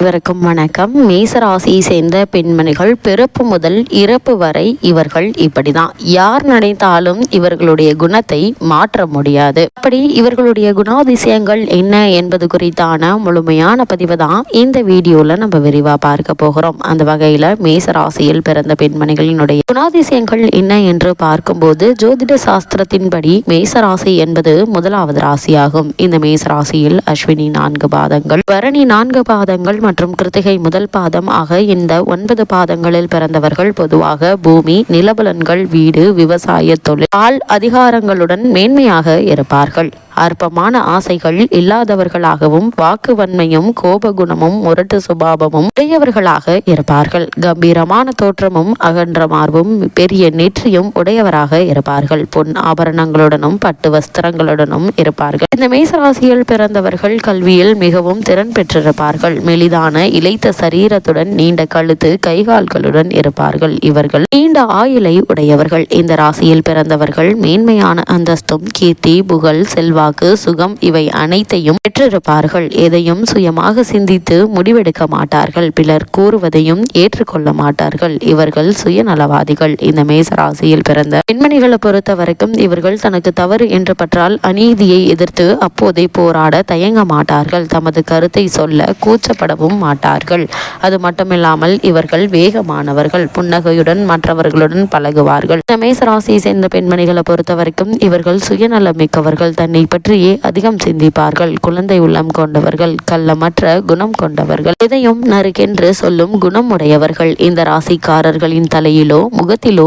இவருக்கும் வணக்கம். மேசராசியை சேர்ந்த பெண்மணிகள் பிறப்பு முதல் இறப்பு வரை இவர்கள் இப்படிதான். யார் நினைத்தாலும் இவர்களுடைய குணத்தை மாற்ற முடியாது. அப்படி இவர்களுடைய குணாதிசயங்கள் என்ன என்பது குறித்தான முழுமையான பதிவு தான் இந்த வீடியோல நம்ம விரிவா பார்க்க போகிறோம். அந்த வகையில மேசராசியில் பிறந்த பெண்மணிகளினுடைய குணாதிசயங்கள் என்ன என்று பார்க்கும்போது, ஜோதிட சாஸ்திரத்தின்படி மேசராசி என்பது முதலாவது ராசியாகும். இந்த மேசராசியில் அஸ்வினி 4 பாதங்கள், பரணி 4 பாதங்கள் மற்றும் கிருத்திகை முதல் பாதம் ஆக இந்த 9 பாதங்களில் பிறந்தவர்கள் பொதுவாக பூமி, நிலபலன்கள், வீடு, விவசாய தொழில், அதிகாரங்களுடன் மேன்மையாக இருப்பார்கள். அற்பமான ஆசைகள் இல்லாதவர்களாகவும் வாக்குவன்மையும் கோபகுணமும் முரட்டு சுபாவமும் உடையவர்களாக இருப்பார்கள். கம்பீரமான தோற்றமும் அகன்ற மார்பும் பெரிய நெற்றியும் உடையவராக இருப்பார்கள். பொன் ஆபரணங்களுடனும் பட்டு வஸ்திரங்களுடனும் இருப்பார்கள். இந்த மேசராசியில் பிறந்தவர்கள் கல்வியில் மிகவும் திறன் பெற்றிருப்பார்கள். மெலிதான இளைத்த சரீரத்துடன் நீண்ட கழுத்து, கைகால்களுடன் இருப்பார்கள். இவர்கள் நீண்ட ஆயுளை உடையவர்கள். இந்த ராசியில் பிறந்தவர்கள் மேன்மையான அந்தஸ்தும் கீர்த்தி, புகழ், செல்வாக்கு, சுகம் இவை அனைத்தையும் பெற்றிருப்பார்கள். எதையும் சுயமாக சிந்தித்து முடிவெடுக்க மாட்டார்கள். பிறர் கூறுவதையும் ஏற்றுக்கொள்ள மாட்டார்கள். இவர்கள் சுயநலவாதிகள். இந்த மேசராசியில் பிறந்த பெண்மணிகளை பொறுத்த வரைக்கும் இவர்கள் தனக்கு தவறு என்று பற்றால் அநீதியை எதிர்த்து அப்போதே போராட தயங்க மாட்டார்கள். தமது கருத்தை சொல்ல கூச்சப்படவும் மாட்டார்கள். அது மட்டுமில்லாமல் இவர்கள் வேகமானவர்கள். புன்னகையுடன் மற்றவர்களுடன் பழகுவார்கள். இந்த மேசராசியை சேர்ந்த பெண்மணிகளை பொறுத்த வரைக்கும் இவர்கள் சுயநலம் மிக்கவர்கள். தன்னை பற்றியே அதிகம் சிந்திப்பார்கள். குழந்தை உள்ளம் கொண்டவர்கள். கள்ளமற்ற குணம் கொண்டவர்கள். எதையும் நறுக்கென்று சொல்லும் குணம் உடையவர்கள். இந்த ராசிக்காரர்களின் தலையிலோ முகத்திலோ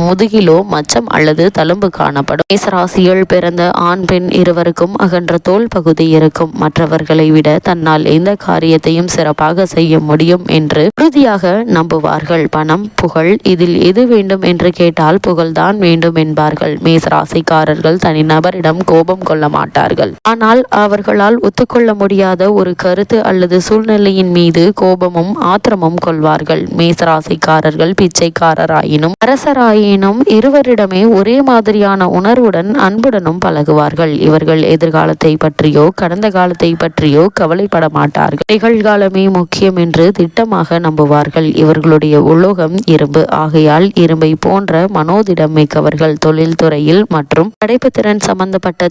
முதுகிலோ மச்சம் அல்லது தழும்பு காணப்படும். மேசராசியில் பிறந்த ஆண் பெண் இருவருக்கும் அகன்ற தோல் பகுதி இருக்கும். மற்றவர்களை விட தன்னால் எந்த காரியத்தையும் சிறப்பாக செய்ய முடியும் என்று உறுதியாக நம்புவார்கள். பணம், புகழ் இதில் எது வேண்டும் என்று கேட்டால் புகழ்தான் வேண்டும் என்பார்கள். மேசராசிக்காரர்கள் தனிநபரிடம் கோபம் கொள்ள மாட்டார்கள். ஆனால் அவர்களால் ஒத்துக்கொள்ள முடியாத ஒரு கருத்து அல்லது சூழ்நிலையின் மீது கோபமும் ஆத்திரமும் கொள்வார்கள். மேசராசிக்காரர்கள் பிச்சைக்காரராயினும் அரசராயினும் இருவரிடமே ஒரே மாதிரியான உணர்வுடன் அன்புடனும் பழகுவார்கள். இவர்கள் எதிர்காலத்தை பற்றியோ கடந்த காலத்தை பற்றியோ கவலைப்பட மாட்டார்கள். நிகழ்காலமே முக்கியம் என்று திட்டமாக நம்புவார்கள். இவர்களுடைய உலோகம் இரும்பு. ஆகையால் இரும்பை போன்ற மனோதிடம் மிக்கவர்கள். தொழில்துறையில் மற்றும் படைப்புத்திறன் சம்பந்தப்பட்ட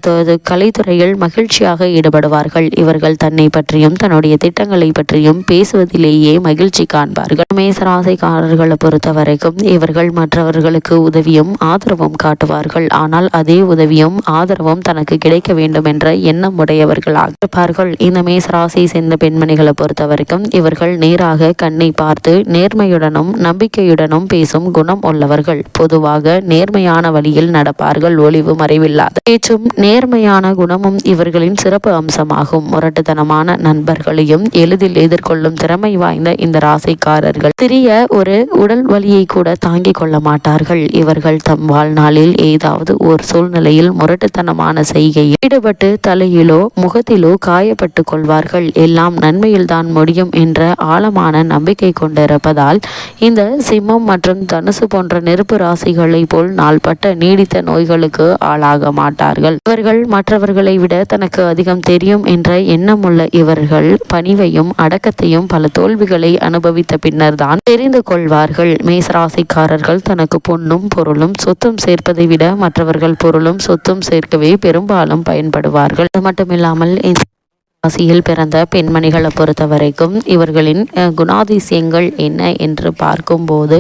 கலைத்துறையில் மகிழ்ச்சியாக ஈடுபடுவார்கள். இவர்கள் தன்னை பற்றியும் தன்னுடைய திட்டங்களை பற்றியும் பேசுவதிலேயே மகிழ்ச்சி காண்பார்கள். மேசராசிக்காரர்களை பொறுத்த வரைக்கும் இவர்கள் மற்றவர்களுக்கு உதவியும் ஆதரவும் காட்டுவார்கள். ஆனால் அதே உதவியும் ஆதரவும் தனக்கு கிடைக்க வேண்டும் என்ற எண்ணம் உடையவர்களாக இருப்பார்கள். இந்த மேசராசியை சேர்ந்த பெண்மணிகளை பொறுத்த வரைக்கும் இவர்கள் நேராக கண்ணை பார்த்து நேர்மையுடனும் நம்பிக்கையுடனும் பேசும் குணம் உள்ளவர்கள். பொதுவாக நேர்மையான வழியில் நடப்பார்கள். ஒளிவு மறைவில்லாத பேச்சும் நேர்மையான குணமும் இவர்களின் சிறப்பு அம்சமாகும். முரட்டுத்தனமான நண்பர்களையும் எளிதில் எதிர்கொள்ளும் திறமை வாய்ந்த இந்த ராசிக்காரர்கள் சிறிய ஒரு உடல் வலியை கூட தாங்கிக் கொள்ள மாட்டார்கள். இவர்கள் தம் வாழ்நாளில் ஏதாவது ஒரு சூழ்நிலையில் முரட்டுத்தனமான செய்கையில் ஈடுபட்டு தலையிலோ முகத்திலோ காயப்பட்டு கொள்வார்கள். எல்லாம் நன்மையில் தான் முடியும் என்ற ஆழமான நம்பிக்கை கொண்டிருப்பதால் இந்த சிம்மம் மற்றும் தனுசு போன்ற நெருப்பு ராசிகளை போல் நாள்பட்ட நீடித்த நோய்களுக்கு ஆளாக மாட்டார்கள். இவர்கள் மற்றவர்களை விட தனக்கு அதிகம் தெரியும் என்ற எண்ணமுள்ள இவர்கள் பணிவையும் அடக்கத்தையும் பல தோல்விகளை அனுபவித்த பின்னர் தான் தெரிந்து கொள்வார்கள். மேசராசிக்காரர்கள் தனக்கு பொன்னும் பொருளும் சொத்தும் சேர்ப்பதை விட மற்றவர்கள் பொருளும் சொத்தும் சேர்க்கவே பெரும்பாலும் பயன்படுவார்கள். அது மட்டுமில்லாமல் ராசியில் பிறந்த பெண்மணிகளை பொறுத்த வரைக்கும் இவர்களின் குணாதிசயங்கள் என்ன என்று பார்க்கும்போது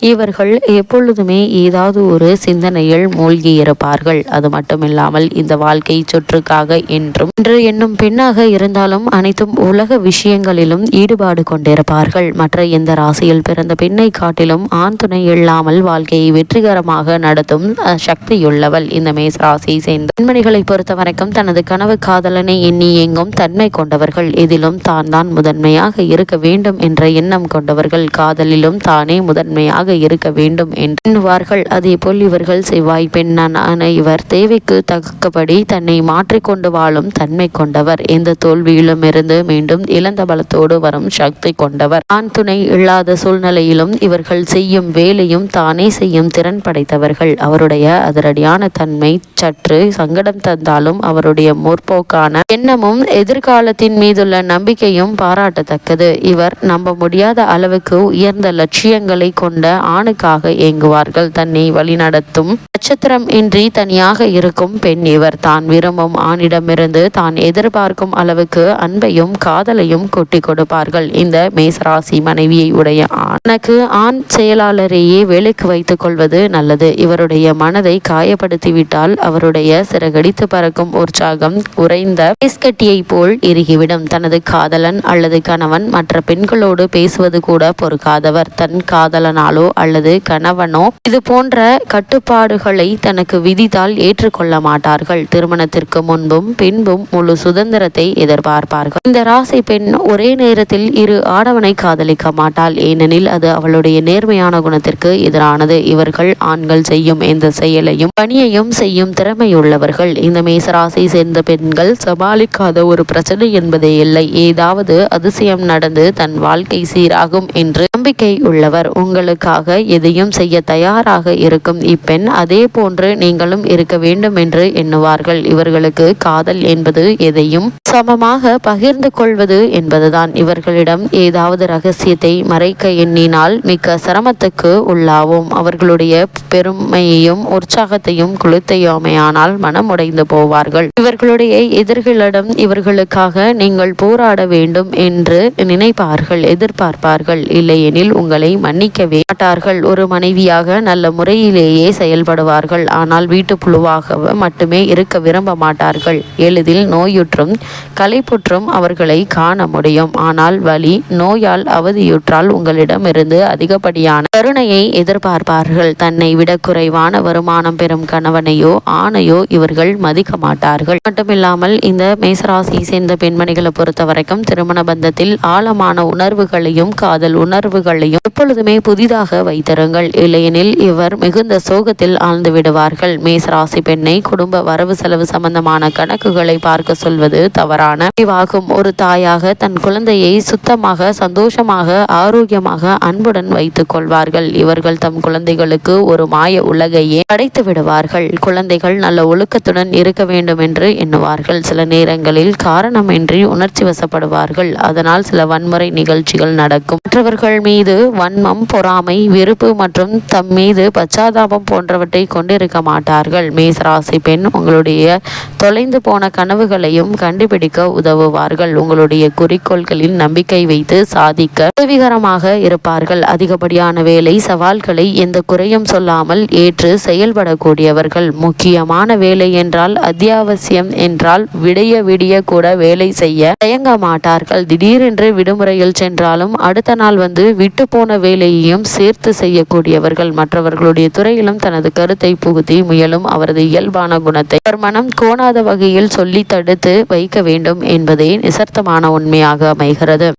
இவர்கள் எப்பொழுதுமே ஏதாவது ஒரு சிந்தனையில் மூழ்கி இருப்பார்கள். அது மட்டுமில்லாமல் இந்த வாழ்க்கை சுற்றுக்காக என்றும் என்று என்னும் பெண்ணாக இருந்தாலும் அனைத்தும் உலக விஷயங்களிலும் ஈடுபாடு கொண்டிருப்பார்கள். மற்ற எந்த ராசியில் பிறந்த பெண்ணை காட்டிலும் ஆண் துணை இல்லாமல் வாழ்க்கையை வெற்றிகரமாக நடத்தும் சக்தியுள்ளவள் இந்த மேசராசியை சேர்ந்த பெண்மணிகளை பொறுத்த வரைக்கும் தனது கனவு காதலனை எண்ணி எங்கும் தன்மை கொண்டவர்கள். இதிலும் தான் முதன்மையாக இருக்க வேண்டும் என்ற எண்ணம் கொண்டவர்கள். காதலிலும் தானே முதன்மையாக இருக்க வேண்டும் என்று எண்ணுவார்கள். அதே போல் இவர்கள் செவ்வாய் பெண்ணான இவர் தேவைக்கு தக்கபடி தன்னை மாற்றிக்கொண்டு வாழும் தன்மை கொண்டவர். எந்த தோல்வியிலும் இருந்து மீண்டும் இழந்த பலத்தோடு வரும் சக்தி கொண்டவர். ஆண் துணை இல்லாத சூழ்நிலையிலும் இவர்கள் செய்யும் வேலையும் தானே செய்யும் திறன் படைத்தவர்கள். அவருடைய அதிரடியான தன்மை சற்று சங்கடம் தந்தாலும் அவருடைய முற்போக்கான எண்ணமும் எதிர் எதிர்காலத்தின் மீதுள்ள நம்பிக்கையும் பாராட்டத்தக்கது. இவர் நம்ப முடியாத அளவுக்கு உயர்ந்த லட்சியங்களை கொண்ட ஆணுக்காக ஏங்குவார்கள். தன்னை வழிநடத்தும் நட்சத்திரம் இன்றி தனியாக இருக்கும் பெண் இவர். தான் விரும்பும் ஆணிடமிருந்து தான் எதிர்பார்க்கும் அளவுக்கு அன்பையும் காதலையும் கொட்டி கொடுப்பார்கள். இந்த மேசராசி மனைவியை உடைய ஆணுக்கு ஆண் செயலாளரையே வேலைக்கு வைத்துக் கொள்வது நல்லது. இவருடைய மனதை காயப்படுத்திவிட்டால் அவருடைய சிறகடித்து பறக்கும் உற்சாகம் உறைந்த பேஸ்கட்டியை போல் இறுகிவிடும். தனது காதலன் அல்லது கணவன் மற்ற பெண்களோடு பேசுவது கூட பொறுக்காதவர். தன் காதலனாலோ அல்லது கணவனோ இது போன்ற கட்டுப்பாடுகளை தனக்கு விதித்தால் ஏற்றுக்கொள்ள மாட்டார்கள். திருமணத்திற்கு முன்பும் பின்பும் முழு சுதந்திரத்தை எதிர்பார்ப்பார்கள். இந்த ராசி பெண் ஒரே நேரத்தில் இரு ஆடவனை காதலிக்க மாட்டாள். ஏனெனில் அது அவளுடைய நேர்மையான குணத்திற்கு எதிரானது. இவர்கள் ஆண்கள் செய்யும் எந்த செயலையும் பணியையும் செய்யும் திறமையுள்ளவர்கள். இந்த மேசராசி சேர்ந்த பெண்கள் சமாளிக்காத ஒரு பிரச்சனை என்பதே இல்லை. ஏதாவது அதிசயம் நடந்து தன் வாழ்க்கை சீராகும் என்று நம்பிக்கை உள்ளவர். உங்களுக்காக எதையும் செய்ய தயாராக இருக்கும் இப்பெண் அதே போன்று நீங்களும் இருக்க வேண்டும் என்று எண்ணுவார்கள். இவர்களுக்கு காதல் என்பது எதையும் சமமாக பகிர்ந்து கொள்வது என்பதுதான். இவர்களிடம் ஏதாவது ரகசியத்தை மறைக்க எண்ணினால் மிக்க சிரமத்துக்கு உள்ளாவும். அவர்களுடைய பெருமையையும் உற்சாகத்தையும் கொளுத்தையோமையானால் மனம் உடைந்து போவார்கள். இவர்களுடைய எதிர்களிடம் இவர்களுக்காக நீங்கள் போராட வேண்டும் என்று நினைப்பார்கள், எதிர்பார்ப்பார்கள். இல்லையெனில் உங்களை மன்னிக்கவே மாட்டார்கள். ஒரு மனைவியாக நல்ல முறையிலேயே செயல்படுவார்கள். ஆனால் வீட்டு புழுவாக மட்டுமே இருக்க விரும்ப மாட்டார்கள். எளிதில் நோயுற்றும் களைப்புற்றும் அவர்களை காண முடியும். ஆனால் வலி நோயால் அவதியுற்றால் உங்களிடமிருந்து அதிகப்படியான கருணையை எதிர்பார்ப்பார்கள். தன்னை விட குறைவான வருமானம் பெறும் கணவனையோ ஆணையோ இவர்கள் மதிக்க மாட்டார்கள். மட்டுமில்லாமல் இந்த மேசராசி சேர்ந்த பெண்மணிகளை பொறுத்த வரைக்கும் திருமண பந்தத்தில் ஆழமான உணர்வுகளையும் காதல் உணர்வுகளையும் எப்பொழுதுமே புதிதாக வைத்திருங்கள். இல்லையெனில் இவர் மிகுந்த சோகத்தில் ஆழ்ந்து விடுவார்கள். மேசராசி பெண்ணை குடும்ப வரவு செலவு சம்பந்தமான கணக்குகளை பார்க்க சொல்வது தவறான முடிவாகும். ஒரு தாயாக தன் குழந்தையை சுத்தமாக சந்தோஷமாக ஆரோக்கியமாக அன்புடன் வைத்துக் கொள்வார்கள். இவர்கள் தம் குழந்தைகளுக்கு ஒரு மாய உலகையே படைத்து விடுவார்கள். குழந்தைகள் நல்ல ஒழுக்கத்துடன் இருக்க வேண்டும் என்று எண்ணுவார்கள். சில நேரங்களில் காரணமின்றி உணர்ச்சி வசப்படுவார்கள். அதனால் சில வன்முறை நிகழ்ச்சிகள் நடக்கும். மற்றவர்கள் மீது வன்மம், பொறாமை, வெறுப்பு மற்றும் தம் மீது பச்சாதாபம் போன்றவற்றை கொண்டிருக்க மாட்டார்கள். மேசராசி பெண் உங்களுடைய தொலைந்து போன கனவுகளையும் கண்டுபிடிக்க உதவுவார்கள். உங்களுடைய குறிக்கோள்களில் நம்பிக்கை வைத்து சாதிக்க உதவிகரமாக இருப்பார்கள். அதிகப்படியான வேலை சவால்களை எந்த குறையும் சொல்லாமல் ஏற்று செயல்படக்கூடியவர்கள். முக்கியமான வேலை என்றால் அத்தியாவசியம் என்றால் விடிய கூட வேலை செய்ய தயங்க மாட்டார்கள். திடீரென்று விடுமுறையில் சென்றாலும் அடுத்த நாள் வந்து விட்டு போன வேலையையும் சேர்த்து செய்யக்கூடியவர்கள். மற்றவர்களுடைய துறையிலும் தனது கருத்தை புகுத்தி முயலும் அவரது இயல்பான குணத்தை அவர் மனம் கோணாத வகையில் சொல்லி தடுத்து வைக்க வேண்டும் என்பதே நிசர்த்தமான உண்மையாக அமைகிறது.